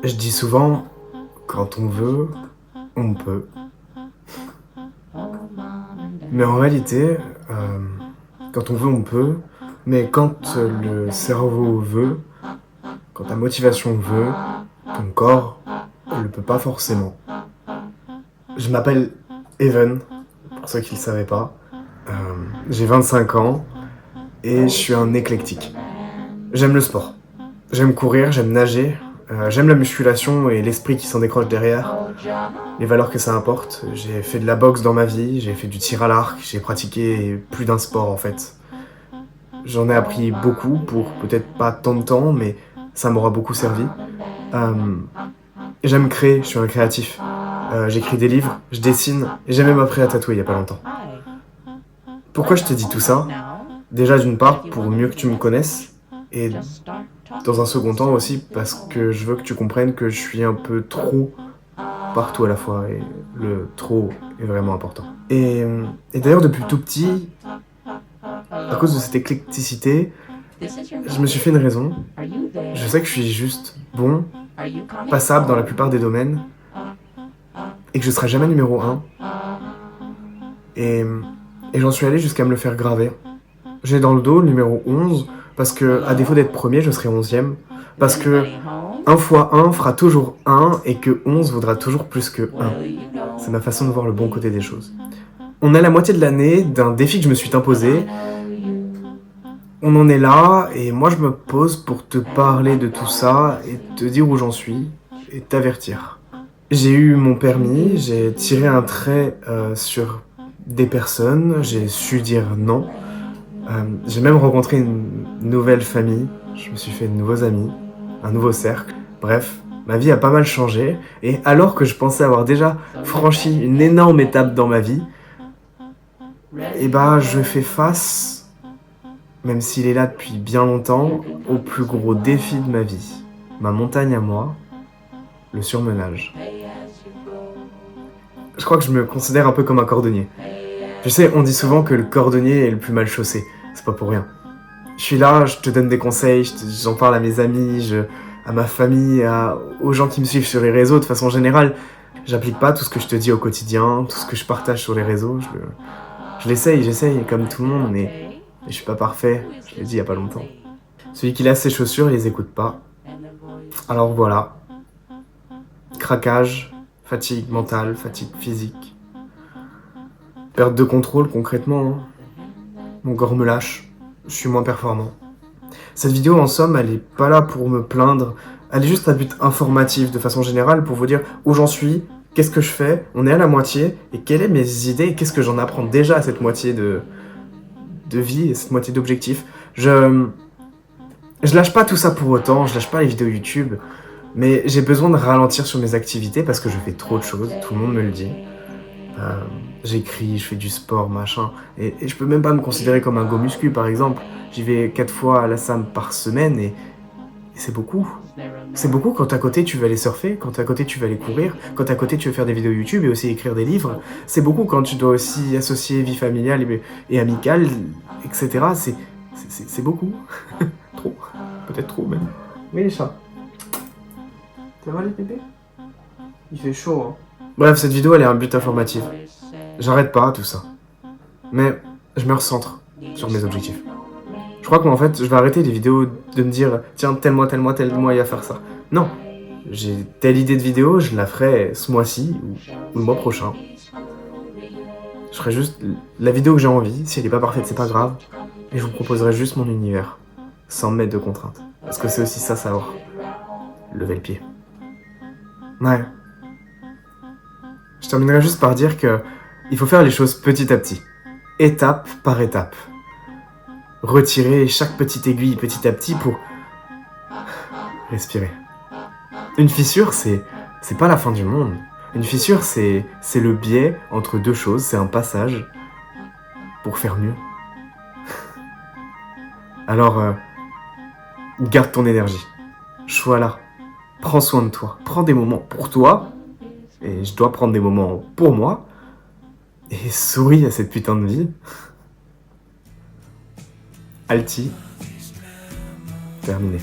Je dis souvent, quand on veut, on peut. Mais en réalité, quand on veut, on peut. Mais quand le cerveau veut, quand ta motivation veut, ton corps ne le peut pas forcément. Je m'appelle Evan, pour ceux qui ne le savaient pas. J'ai 25 ans et je suis un éclectique. J'aime le sport. J'aime courir, j'aime nager, j'aime la musculation et l'esprit qui s'en décroche derrière, les valeurs que ça apporte. J'ai fait de la boxe dans ma vie, j'ai fait du tir à l'arc, j'ai pratiqué plus d'un sport en fait. J'en ai appris beaucoup pour peut-être pas tant de temps, mais ça m'aura beaucoup servi. J'aime créer, je suis un créatif. J'écris des livres, je dessine, et j'ai même appris à tatouer il y a pas longtemps. Pourquoi je te dis tout ça? Déjà d'une part, pour mieux que tu me connaisses, et dans un second temps aussi, parce que je veux que tu comprennes que je suis un peu trop partout à la fois, et le trop est vraiment important. Et d'ailleurs, depuis tout petit, à cause de cette éclecticité, je me suis fait une raison. Je sais que je suis juste bon, passable dans la plupart des domaines, et que je serai jamais numéro 1. Et j'en suis allé jusqu'à me le faire graver. J'ai dans le dos le numéro 11, parce que, à défaut d'être premier, je serai 11e. Parce que 1 fois 1 fera toujours 1, et que 11 vaudra toujours plus que 1. C'est ma façon de voir le bon côté des choses. On est à la moitié de l'année d'un défi que je me suis imposé. On en est là, et moi je me pose pour te parler de tout ça, et te dire où j'en suis, et t'avertir. J'ai eu mon permis, j'ai tiré un trait sur des personnes, j'ai su dire non. J'ai même rencontré une nouvelle famille, je me suis fait de nouveaux amis, un nouveau cercle. Bref, ma vie a pas mal changé, et alors que je pensais avoir déjà franchi une énorme étape dans ma vie, et bah je fais face, même s'il est là depuis bien longtemps, au plus gros défi de ma vie. Ma montagne à moi, le surmenage. Je crois que je me considère un peu comme un cordonnier. Tu sais, on dit souvent que le cordonnier est le plus mal chaussé. C'est pas pour rien. Je suis là, je te donne des conseils, j'en parle à mes amis, à ma famille, aux gens qui me suivent sur les réseaux de façon générale. J'applique pas tout ce que je te dis au quotidien, tout ce que je partage sur les réseaux. J'essaye comme tout le monde, mais je suis pas parfait. Je l'ai dit il y a pas longtemps. Celui qui laisse ses chaussures, il les écoute pas. Alors voilà. Craquage, fatigue mentale, fatigue physique. Perte de contrôle concrètement. Mon corps me lâche. Je suis moins performant. Cette vidéo, en somme, elle est pas là pour me plaindre. Elle est juste à but informatif, de façon générale, pour vous dire où j'en suis, qu'est-ce que je fais, on est à la moitié, et quelles sont mes idées, et qu'est-ce que j'en apprends déjà à cette moitié de vie, et cette moitié d'objectif. Je lâche pas tout ça pour autant, je lâche pas les vidéos YouTube, mais j'ai besoin de ralentir sur mes activités parce que je fais trop de choses, tout le monde me le dit. J'écris, je fais du sport, machin, et je peux même pas me considérer comme un go muscu par exemple. J'y vais 4 fois à la salle par semaine et c'est beaucoup. C'est beaucoup quand à côté tu veux aller surfer, quand à côté tu veux aller courir, quand à côté tu veux faire des vidéos YouTube et aussi écrire des livres. C'est beaucoup quand tu dois aussi associer vie familiale et amicale, etc. C'est beaucoup. Trop. Peut-être trop même. Oui les chats. Ça va les bébés? Il fait chaud hein. Bref, cette vidéo elle est un but informatif. J'arrête pas tout ça. Mais je me recentre sur mes objectifs. Je crois qu'en fait, je vais arrêter les vidéos de me dire tiens, tel mois, il y a à faire ça. Non. J'ai telle idée de vidéo, je la ferai ce mois-ci ou le mois prochain. Je ferai juste la vidéo que j'ai envie. Si elle est pas parfaite, c'est pas grave. Et je vous proposerai juste mon univers. Sans me mettre de contraintes. Parce que c'est aussi ça, savoir lever le pied. Ouais. Je terminerai juste par dire que il faut faire les choses petit à petit. Étape par étape. Retirer chaque petite aiguille petit à petit pour respirer. Une fissure, c'est pas la fin du monde. Une fissure, c'est le biais entre deux choses, c'est un passage pour faire mieux. Alors, garde ton énergie. Sois là. Prends soin de toi. Prends des moments pour toi. Et je dois prendre des moments pour moi. Et souris à cette putain de vie. Alti. Terminé.